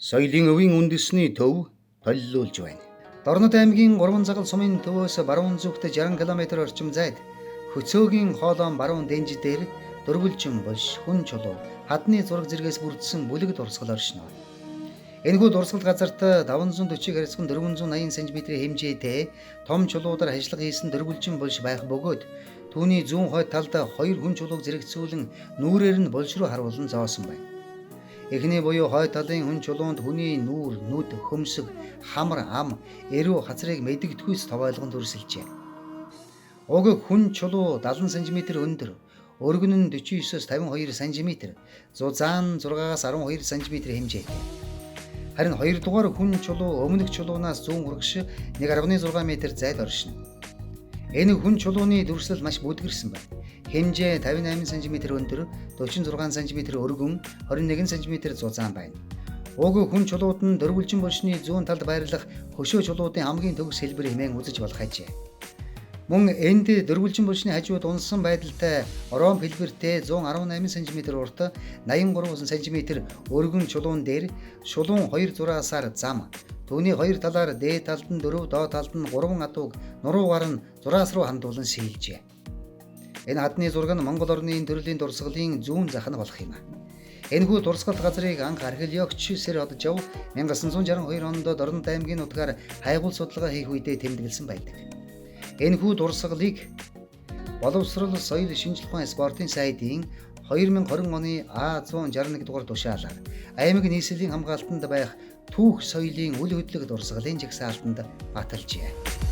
Соёлын өвийн үндэсний төв толилуулж байна. Дорнод аймгийн 3 цагал сумын төвөөс баруун зүгт 60 км орчим зайд Хөцөөгийн хоолойн баруун дэнж дээр дөрвөлжин булш хүн чулуу хадны зураг зэргээс бүрдсэн бүлэг дурсгал оршино. Энэхүү дурсгал газарт 540 харьцан 480 см хэмжээтэй том чулуудаар ажиллага хийсэн дөрвөлжин булш байх бөгөөд түүний зүүн хойд талд 2 хүн чулууг зэрэгцүүлэн нүүрээр нь булш руу харуулсан зоосон байна. Эхний буюу хойд талын хүн чулуунд хүний нүүр, нүд, хөмсөг, хамар, ам, эрүү хацрыг мэдэгдэхүйц товойлгон дүрсэлжээ. Уг хүн чулуу 70 см өндөр, өргөн нь 49-с 52 см, зузаан 6-аас 12 см хэмжээтэй. Харин хоёрдугаар хүн чулуу өмнөх чулуунаас зүүн урагш 1.6 м зайд оршино. Энэ хүн чулууны дүрслэл маш бүдгэрсэн байна. Хэмжээ 58 см өндөр, 46 см өргөн, 21 см зузаан байна. Уг хүн чулууд нь дөрвөлжин булшны зүүн талд байрлах хөшөө чулуудын хамгийн төгс хэлбэр хэмээн үзэж болох ажээ. Мөн энд дөрвөлжин булшны хажууд унсан байдалтай ором хэлбэртэй 118 см урт, 83 см өргөн чулуун дээр шулуун 2 зураасаар зам, түүний хоёр талаар дээд талд нь 4, доод талд нь 3 адууг нуруугаар нь зураас руу хандуулан сийлжээ. Энэ хадны зураг нь Монгол орны төрлийн дурсгалын зүүн зах нь болох юм. Энэхүү дурсгалт газрыг анх археологч Сэр Одожов 1962 онд Дорнод аймгийн нутгаар хайгуул судалгаа хийх үедээ тэмдэглэсэн байдаг. Энэхүү дурсгалыг боловсрол соёл шинжилгээ ухааны спортын сайдын 2020 оны А161 дугаар тушаалаар аймаг нийслэлийн хамгаалтанд байх түүх соёлын үл хөдлөх дурсгалын жагсаалтанд баталжээ.